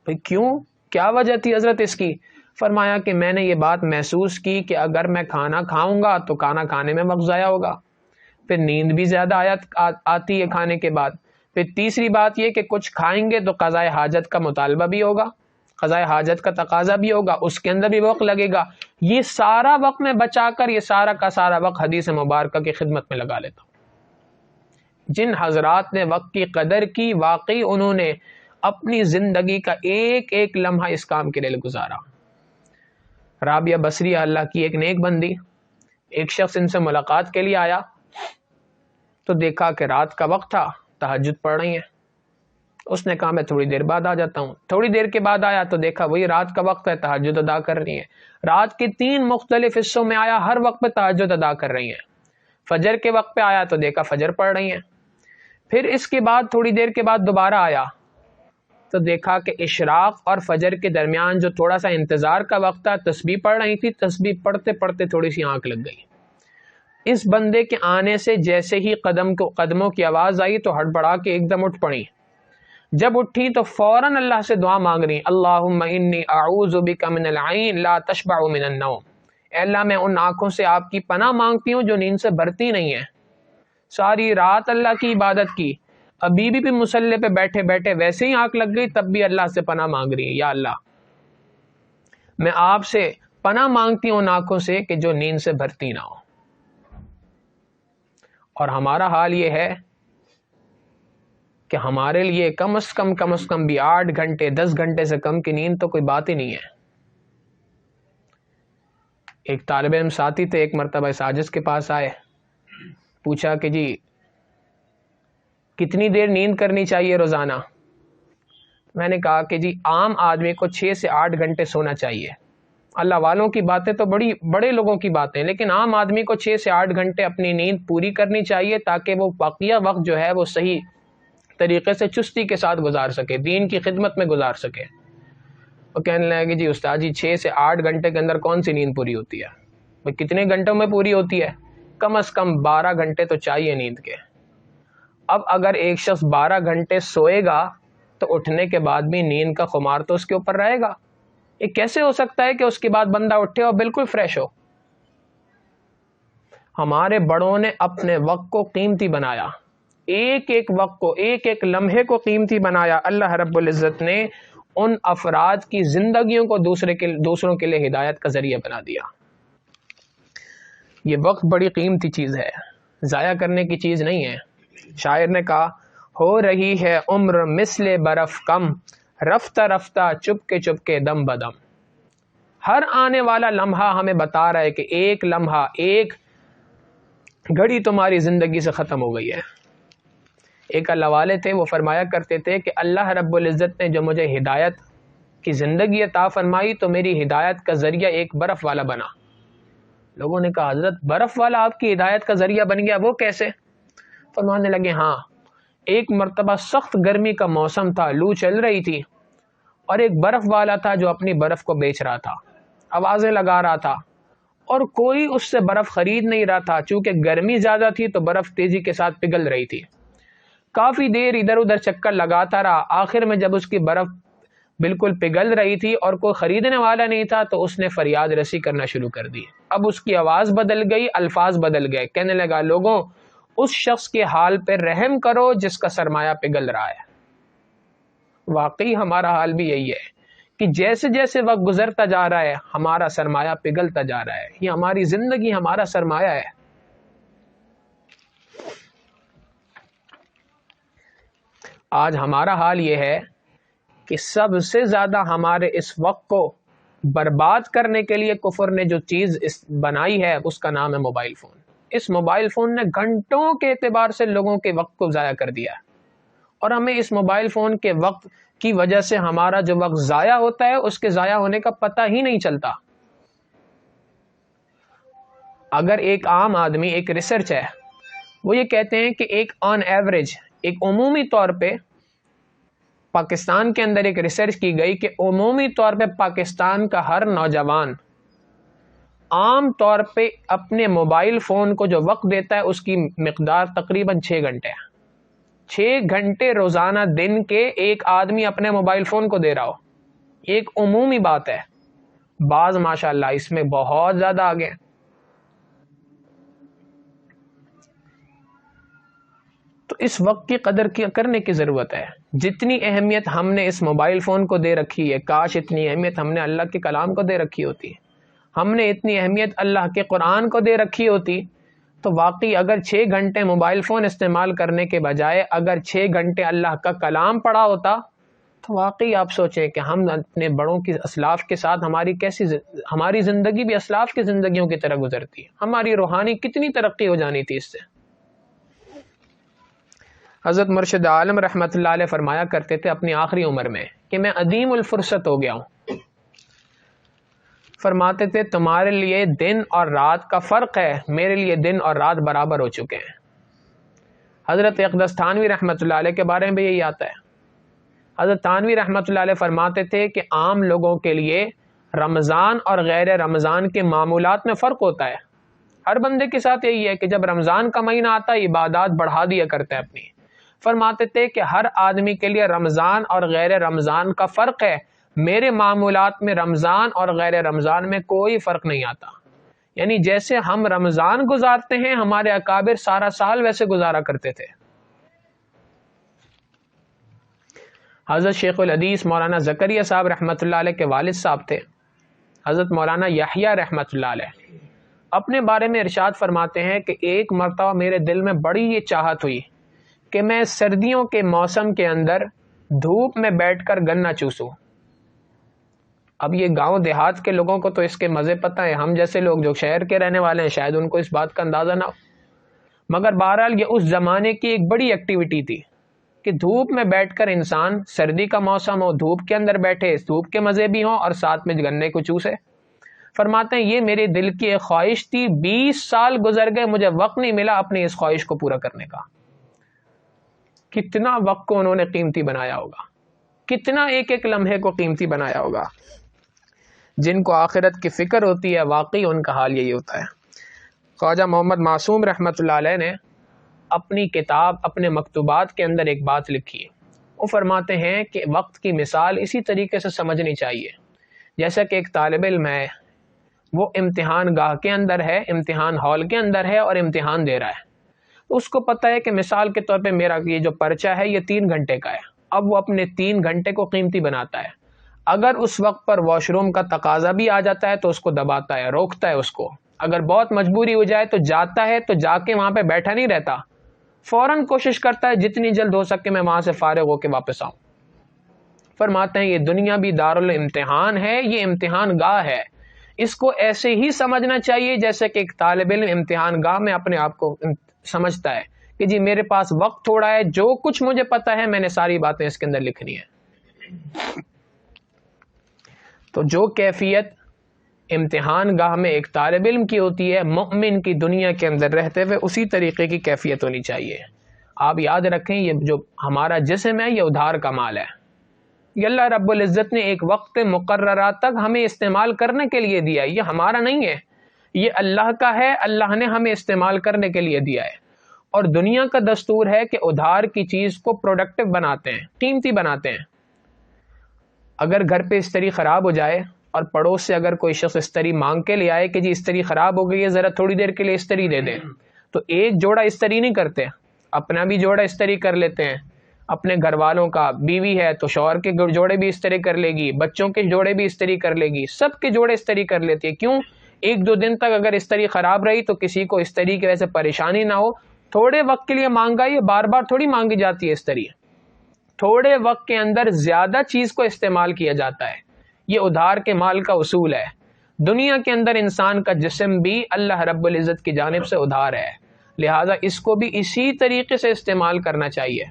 بھئی کیوں؟ کیا وجہ تھی حضرت اس کی؟ فرمایا کہ میں نے یہ بات محسوس کی کہ اگر میں کھانا کھاؤں گا تو کھانا کھانے میں وقت ضائع ہوگا، پھر نیند بھی زیادہ آتی ہے کھانے کے بعد، پھر تیسری بات یہ کہ کچھ کھائیں گے تو قضاء حاجت کا مطالبہ بھی ہوگا، قضاء حاجت کا تقاضا بھی ہوگا، اس کے اندر بھی وقت لگے گا۔ یہ سارا وقت میں بچا کر یہ سارا کا سارا وقت حدیث مبارکہ کی خدمت میں لگا لیتا ہوں۔ جن حضرات نے وقت کی قدر کی، واقعی انہوں نے اپنی زندگی کا ایک ایک لمحہ اس کام کے لیے گزارا۔ رابعہ بصریہ اللہ کی ایک نیک بندی، ایک شخص ان سے ملاقات کے لیے آیا تو دیکھا کہ رات کا وقت تھا، تہجد پڑھ رہی ہیں۔ اس نے کہا میں تھوڑی دیر بعد آ جاتا ہوں۔ تھوڑی دیر کے بعد آیا تو دیکھا وہی رات کا وقت ہے، تہجد ادا کر رہی ہیں۔ رات کے 3 مختلف حصوں میں آیا، ہر وقت پہ تہجد ادا کر رہی ہیں۔ فجر کے وقت پہ آیا تو دیکھا فجر پڑھ رہی ہیں۔ پھر اس کے بعد تھوڑی دیر کے بعد دوبارہ آیا تو دیکھا کہ اشراق اور فجر کے درمیان جو تھوڑا سا انتظار کا وقت تھا، تسبیح پڑھ رہی تھی۔ تسبیح پڑھتے پڑھتے تھوڑی سی آنکھ لگ گئی۔ اس بندے کے آنے سے جیسے ہی قدموں کی آواز آئی تو ہڑبڑا کے ایک دم اٹھ پڑی۔ جب اٹھی تو فوراً اللہ سے دعا مانگ رہی، اللہم انی اعوذ بک من العین لا تشبع من النوم۔ اے اللہ میں ان آنکھوں سے آپ کی پناہ مانگتی ہوں جو نیند سے بھرتی نہیں ہیں۔ ساری رات اللہ کی عبادت کی، ابھی بھی مصلی پہ بیٹھے بیٹھے ویسے ہی آنکھ لگ گئی، تب بھی اللہ سے پناہ مانگ رہی ہے، یا اللہ میں آپ سے پناہ مانگتی ہوں ان آنکھوں سے کہ جو نیند سے بھرتی نہ ہو۔ اور ہمارا حال یہ ہے کہ ہمارے لیے کم از کم بھی 8 گھنٹے 10 گھنٹے سے کم کی نیند تو کوئی بات ہی نہیں ہے۔ ایک طالب علم ساتھی تھے، ایک مرتبہ اس عاجز کے پاس آئے، پوچھا کہ جی کتنی دیر نیند کرنی چاہیے روزانہ؟ میں نے کہا کہ جی عام آدمی کو 6 سے 8 گھنٹے سونا چاہیے۔ اللہ والوں کی باتیں تو بڑے لوگوں کی باتیں، لیکن عام آدمی کو 6 سے 8 گھنٹے اپنی نیند پوری کرنی چاہیے تاکہ وہ باقیہ وقت جو ہے وہ صحیح طریقے سے چستی کے ساتھ گزار سکے، دین کی خدمت میں گزار سکے۔ وہ کہنے لگے کہ جی استاد جی 6 سے 8 گھنٹے کے اندر کون سی نیند پوری ہوتی ہے؟ بھئی کتنے گھنٹوں میں پوری ہوتی ہے؟ کم از کم 12 گھنٹے تو چاہیے نیند کے۔ اب اگر ایک شخص 12 گھنٹے سوئے گا تو اٹھنے کے بعد بھی نیند کا خمار تو اس کے اوپر رہے گا۔ یہ کیسے ہو سکتا ہے کہ اس کے بعد بندہ اٹھے اور بالکل فریش ہو؟ ہمارے بڑوں نے اپنے وقت کو قیمتی بنایا، ایک ایک وقت کو، ایک ایک لمحے کو قیمتی بنایا۔ اللہ رب العزت نے ان افراد کی زندگیوں کو دوسروں کے لیے ہدایت کا ذریعہ بنا دیا۔ یہ وقت بڑی قیمتی چیز ہے، ضائع کرنے کی چیز نہیں ہے۔ شاعر نے کہا ہو رہی ہے عمر مثل برف کم، رفتہ رفتہ چپ کے دم بدم۔ ہر آنے والا لمحہ ہمیں بتا رہا ہے کہ ایک لمحہ، ایک گھڑی تمہاری زندگی سے ختم ہو گئی ہے۔ ایک اللہ والے تھے، وہ فرمایا کرتے تھے کہ اللہ رب العزت نے جو مجھے ہدایت کی زندگی عطا فرمائی تو میری ہدایت کا ذریعہ ایک برف والا بنا۔ لوگوں نے کہا حضرت برف والا آپ کی ہدایت کا ذریعہ بن گیا، وہ کیسے؟ فرمانے لگے ہاں، ایک مرتبہ سخت گرمی کا موسم تھا، لو چل رہی تھی، اور ایک برف والا تھا جو اپنی برف کو بیچ رہا تھا، آوازیں لگا رہا تھا، اور کوئی اس سے برف خرید نہیں رہا تھا۔ چونکہ گرمی زیادہ تھی تو برف تیزی کے ساتھ پگھل رہی تھی۔ کافی دیر ادھر ادھر چکر لگاتا رہا، آخر میں جب اس کی برف بالکل پگھل رہی تھی اور کوئی خریدنے والا نہیں تھا تو اس نے فریاد رسی کرنا شروع کر دی۔ اب اس کی آواز بدل گئی، الفاظ بدل گئے، کہنے لگا لوگوں اس شخص کے حال پہ رحم کرو جس کا سرمایہ پگھل رہا ہے۔ واقعی ہمارا حال بھی یہی ہے کہ جیسے جیسے وقت گزرتا جا رہا ہے ہمارا سرمایہ پگھلتا جا رہا ہے۔ یہ ہماری زندگی ہمارا سرمایہ ہے۔ آج ہمارا حال یہ ہے کہ سب سے زیادہ ہمارے اس وقت کو برباد کرنے کے لیے کفر نے جو چیز بنائی ہے اس کا نام ہے موبائل فون۔ اس موبائل فون نے گھنٹوں کے اعتبار سے لوگوں کے وقت کو ضائع کر دیا، اور ہمیں اس موبائل فون کے وقت کی وجہ سے ہمارا جو وقت ضائع ہوتا ہے اس کے ضائع ہونے کا پتہ ہی نہیں چلتا۔ اگر ایک عام آدمی، ایک ریسرچ ہے، وہ یہ کہتے ہیں کہ ایک آن ایوریج، ایک عمومی طور پہ پاکستان کے اندر ایک ریسرچ کی گئی کہ عمومی طور پہ پاکستان کا ہر نوجوان عام طور پہ اپنے موبائل فون کو جو وقت دیتا ہے اس کی مقدار تقریباً 6 گھنٹے ہے۔ 6 گھنٹے روزانہ دن کے ایک آدمی اپنے موبائل فون کو دے رہا ہو، ایک عمومی بات ہے۔ بعض ماشاءاللہ اس میں بہت زیادہ آگے ہیں۔ تو اس وقت کی قدر کرنے کی ضرورت ہے۔ جتنی اہمیت ہم نے اس موبائل فون کو دے رکھی ہے، کاش اتنی اہمیت ہم نے اللہ کے کلام کو دے رکھی ہوتی، ہم نے اتنی اہمیت اللہ کے قرآن کو دے رکھی ہوتی، تو واقعی اگر 6 گھنٹے موبائل فون استعمال کرنے کے بجائے اگر 6 گھنٹے اللہ کا کلام پڑھا ہوتا، تو واقعی آپ سوچیں کہ ہم اپنے بڑوں کی اسلاف کے ساتھ ہماری زندگی بھی اسلاف کی زندگیوں کی طرح گزرتی ہے، ہماری روحانی کتنی ترقی ہو جانی تھی اس سے۔ حضرت مرشد عالم رحمۃ اللہ علیہ فرمایا کرتے تھے اپنی آخری عمر میں کہ میں عدیم الفرصت ہو گیا ہوں۔ فرماتے تھے تمہارے لیے دن اور رات کا فرق ہے، میرے لیے دن اور رات برابر ہو چکے ہیں۔ حضرت اقدس تھانوی رحمۃ اللہ علیہ کے بارے میں بھی یہی آتا ہے۔ حضرت تھانوی رحمۃ اللہ علیہ فرماتے تھے کہ عام لوگوں کے لیے رمضان اور غیر رمضان کے معمولات میں فرق ہوتا ہے۔ ہر بندے کے ساتھ یہی ہے کہ جب رمضان کا مہینہ آتا ہے عبادات بڑھا دیا کرتا ہے اپنی۔ فرماتے تھے کہ ہر آدمی کے لیے رمضان اور غیر رمضان کا فرق ہے، میرے معمولات میں رمضان اور غیر رمضان میں کوئی فرق نہیں آتا۔ یعنی جیسے ہم رمضان گزارتے ہیں ہمارے اکابر سارا سال ویسے گزارا کرتے تھے۔ حضرت شیخ الحدیث مولانا زکریا صاحب رحمۃ اللہ علیہ کے والد صاحب تھے حضرت مولانا یحییٰ رحمۃ اللہ علیہ، اپنے بارے میں ارشاد فرماتے ہیں کہ ایک مرتبہ میرے دل میں بڑی یہ چاہت ہوئی کہ میں سردیوں کے موسم کے اندر دھوپ میں بیٹھ کر گنا چوسوں۔ اب یہ گاؤں دیہات کے لوگوں کو تو اس کے مزے پتہ ہیں، ہم جیسے لوگ جو شہر کے رہنے والے ہیں شاید ان کو اس بات کا اندازہ نہ ہو، مگر بہرحال یہ اس زمانے کی ایک بڑی ایکٹیویٹی تھی کہ دھوپ میں بیٹھ کر انسان، سردی کا موسم ہو، دھوپ کے اندر بیٹھے، دھوپ کے مزے بھی ہوں اور ساتھ میں گنے کو چوسے۔ فرماتے ہیں یہ میرے دل کی ایک خواہش تھی، 20 سال گزر گئے مجھے وقت نہیں ملا اپنی اس خواہش کو پورا کرنے کا۔ کتنا وقت کو انہوں نے قیمتی بنایا ہوگا، کتنا ایک ایک لمحے کو قیمتی بنایا ہوگا۔ جن کو آخرت کی فکر ہوتی ہے واقعی ان کا حال یہی ہوتا ہے۔ خواجہ محمد معصوم رحمۃ اللہ علیہ نے اپنی کتاب اپنے مکتوبات کے اندر ایک بات لکھی ہے، وہ فرماتے ہیں کہ وقت کی مثال اسی طریقے سے سمجھنی چاہیے جیسا کہ ایک طالب علم ہے، وہ امتحان گاہ کے اندر ہے، امتحان ہال کے اندر ہے اور امتحان دے رہا ہے، اس کو پتہ ہے کہ مثال کے طور پہ میرا یہ جو پرچہ ہے یہ 3 گھنٹے کا ہے، اب وہ اپنے 3 گھنٹے کو قیمتی بناتا ہے۔ اگر اس وقت پر واش روم کا تقاضا بھی آ جاتا ہے تو اس کو دباتا ہے، روکتا ہے اس کو، اگر بہت مجبوری ہو جائے تو جاتا ہے، تو جا کے وہاں پہ بیٹھا نہیں رہتا، فوراً کوشش کرتا ہے جتنی جلد ہو سکے میں وہاں سے فارغ ہو کے واپس آؤں۔ فرماتے ہیں یہ دنیا بھی دارالامتحان ہے، یہ امتحان گاہ ہے، اس کو ایسے ہی سمجھنا چاہیے جیسے کہ ایک طالب علم امتحان گاہ میں اپنے آپ کو سمجھتا ہے کہ جی میرے پاس وقت تھوڑا ہے، جو کچھ مجھے پتا ہے میں نے ساری باتیں اس کے اندر لکھنی ہے۔ تو جو کیفیت امتحان گاہ میں ایک طالب علم کی ہوتی ہے، مؤمن کی دنیا کے اندر رہتے ہوئے اسی طریقے کی کیفیت ہونی چاہیے۔ آپ یاد رکھیں یہ جو ہمارا جسم ہے یہ ادھار کا مال ہے، یہ اللہ رب العزت نے ایک وقت مقررہ تک ہمیں استعمال کرنے کے لیے دیا ہے، یہ ہمارا نہیں ہے، یہ اللہ کا ہے، اللہ نے ہمیں استعمال کرنے کے لیے دیا ہے۔ اور دنیا کا دستور ہے کہ ادھار کی چیز کو پروڈکٹیو بناتے ہیں، قیمتی بناتے ہیں۔ اگر گھر پہ استری خراب ہو جائے اور پڑوس سے اگر کوئی شخص استری مانگ کے لے آئے کہ جی استری خراب ہو گئی ہے ذرا تھوڑی دیر کے لیے استری دے دیں، تو ایک جوڑا استری نہیں کرتے، اپنا بھی جوڑا استری کر لیتے ہیں، اپنے گھر والوں کا، بیوی ہے تو شوہر کے جوڑے بھی استری کر لے گی، بچوں کے جوڑے بھی استری کر لے گی، سب کے جوڑے استری کر لیتی ہے۔ کیوں؟ 1-2 دن تک اگر استری خراب رہی تو کسی کو استری کی وجہ سے پریشانی نہ ہو، تھوڑے وقت کے لیے مانگا، یہ بار بار تھوڑی مانگی جاتی ہے استری، تھوڑے وقت کے اندر زیادہ چیز کو استعمال کیا جاتا ہے. یہ ادھار کے مال کا اصول ہے. دنیا کے اندر انسان کا جسم بھی اللہ رب العزت کی جانب سے ادھار ہے، لہٰذا اس کو بھی اسی طریقے سے استعمال کرنا چاہیے.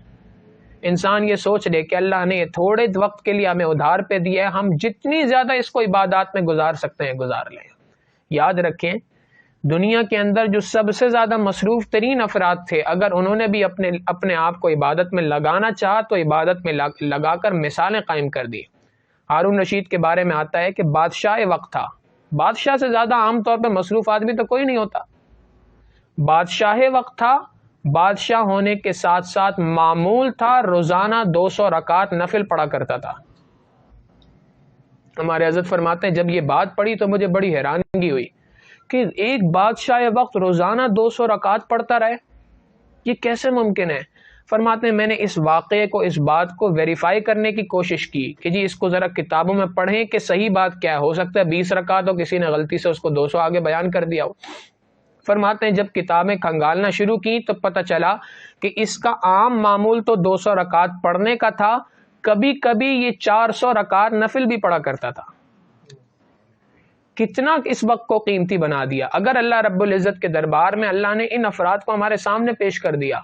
انسان یہ سوچ لے کہ اللہ نے تھوڑے وقت کے لیے ہمیں ادھار پہ دیا ہے، ہم جتنی زیادہ اس کو عبادات میں گزار سکتے ہیں گزار لیں. یاد رکھیں دنیا کے اندر جو سب سے زیادہ مصروف ترین افراد تھے، اگر انہوں نے بھی اپنے آپ کو عبادت میں لگانا چاہا تو عبادت میں لگا کر مثالیں قائم کر دی. ہارون رشید کے بارے میں آتا ہے کہ بادشاہ وقت تھا. بادشاہ سے زیادہ عام طور پہ مصروف آدمی تو کوئی نہیں ہوتا. بادشاہ وقت تھا، بادشاہ ہونے کے ساتھ ساتھ معمول تھا روزانہ 200 رکعت نفل پڑھا کرتا تھا. ہمارے حضرت فرماتے ہیں جب یہ بات پڑھی تو مجھے بڑی حیرانگی ہوئی کہ ایک بادشاہ وقت روزانہ 200 رکعت پڑھتا رہے، یہ کیسے ممکن ہے؟ فرماتے ہیں میں نے اس واقعے کو، اس بات کو ویریفائی کرنے کی کوشش کی کہ جی اس کو ذرا کتابوں میں پڑھیں کہ صحیح بات کیا ہو سکتا ہے 20 رکعت ہو، کسی نے غلطی سے اس کو 200 آگے بیان کر دیا ہو. فرماتے ہیں جب کتابیں کھنگالنا شروع کی تو پتہ چلا کہ اس کا عام معمول تو 200 رکعت پڑھنے کا تھا، کبھی کبھی یہ 400 رکعت نفل بھی پڑھا کرتا تھا. کتنا اس وقت کو قیمتی بنا دیا. اگر اللہ رب العزت کے دربار میں اللہ نے ان افراد کو ہمارے سامنے پیش کر دیا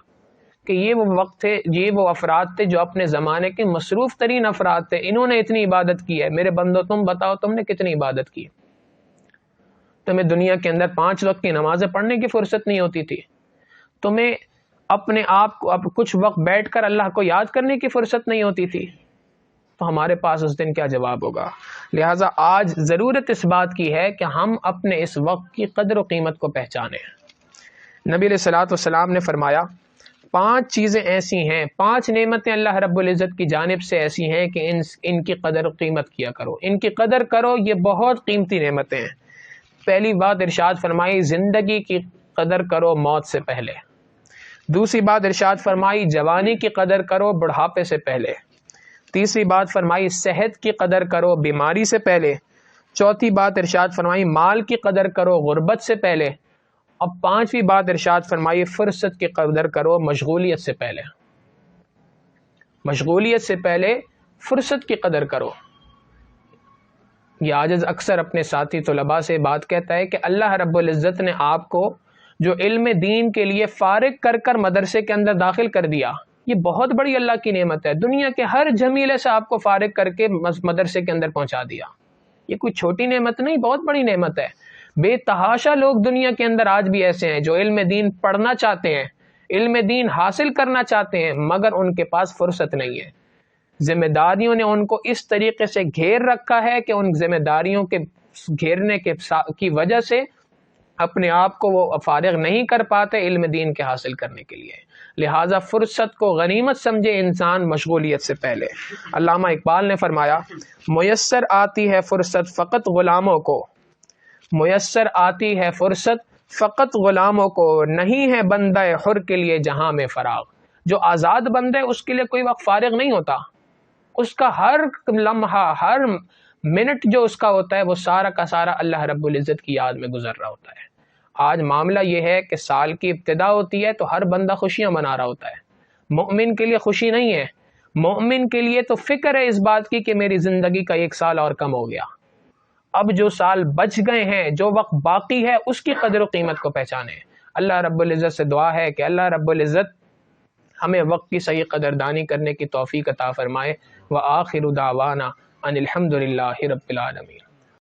کہ یہ وہ وقت تھے، یہ وہ افراد تھے جو اپنے زمانے کے مصروف ترین افراد تھے، انہوں نے اتنی عبادت کی ہے. میرے بندو تم بتاؤ تم نے کتنی عبادت کی؟ تمہیں دنیا کے اندر 5 وقت کی نمازیں پڑھنے کی فرصت نہیں ہوتی تھی، تمہیں اپنے آپ کو اب کچھ وقت بیٹھ کر اللہ کو یاد کرنے کی فرصت نہیں ہوتی تھی، تو ہمارے پاس اس دن کیا جواب ہوگا؟ لہٰذا آج ضرورت اس بات کی ہے کہ ہم اپنے اس وقت کی قدر و قیمت کو پہچانیں. نبی علیہ الصلوۃ والسلام نے فرمایا 5 چیزیں ایسی ہیں، 5 نعمتیں اللہ رب العزت کی جانب سے ایسی ہیں کہ ان کی قدر و قیمت کیا کرو، ان کی قدر کرو، یہ بہت قیمتی نعمتیں ہیں. پہلی بات ارشاد فرمائی زندگی کی قدر کرو موت سے پہلے. دوسری بات ارشاد فرمائی جوانی کی قدر کرو بڑھاپے سے پہلے. تیسری بات فرمائی صحت کی قدر کرو بیماری سے پہلے. چوتھی بات ارشاد فرمائی مال کی قدر کرو غربت سے پہلے. اب 5ویں بات ارشاد فرمائی فرصت کی قدر کرو مشغولیت سے پہلے. مشغولیت سے پہلے فرصت کی قدر کرو. یہ عاجز اکثر اپنے ساتھی طلباء سے بات کہتا ہے کہ اللہ رب العزت نے آپ کو جو علم دین کے لیے فارغ کر کر مدرسے کے اندر داخل کر دیا، یہ بہت بڑی اللہ کی نعمت ہے. دنیا کے ہر جمیلے سے آپ کو فارغ کر کے مدرسے کے اندر پہنچا دیا. یہ کوئی چھوٹی نعمت نہیں، بہت بڑی نعمت ہے. بے تحاشا لوگ دنیا کے اندر آج بھی ایسے ہیں جو علم دین پڑھنا چاہتے ہیں، علم دین حاصل کرنا چاہتے ہیں، مگر ان کے پاس فرصت نہیں ہے. ذمہ داریوں نے ان کو اس طریقے سے گھیر رکھا ہے کہ ان ذمہ داریوں کے گھیرنے کی وجہ سے اپنے آپ کو وہ فارغ نہیں کر پاتے علم دین کے حاصل کرنے کے لیے. لہٰذا فرصت کو غنیمت سمجھے انسان مشغولیت سے پہلے. علامہ اقبال نے فرمایا میسر آتی ہے فرصت فقط غلاموں کو، میسر آتی ہے فرصت فقط غلاموں کو، نہیں ہے بندہ حر کے لیے جہاں میں فراغ. جو آزاد بندہ ہے اس کے لیے کوئی وقت فارغ نہیں ہوتا، اس کا ہر لمحہ ہر منٹ جو اس کا ہوتا ہے وہ سارا کا سارا اللہ رب العزت کی یاد میں گزر رہا ہوتا ہے. آج معاملہ یہ ہے کہ سال کی ابتدا ہوتی ہے تو ہر بندہ خوشیاں منا رہا ہوتا ہے. مومن کے لیے خوشی نہیں ہے، مومن کے لیے تو فکر ہے اس بات کی کہ میری زندگی کا 1 سال اور کم ہو گیا. اب جو سال بچ گئے ہیں، جو وقت باقی ہے، اس کی قدر و قیمت کو پہچانے. اللہ رب العزت سے دعا ہے کہ اللہ رب العزت ہمیں وقت کی صحیح قدردانی کرنے کی توفیق عطا فرمائے. وآخر دعوانا ان الحمد للہ رب العالمین.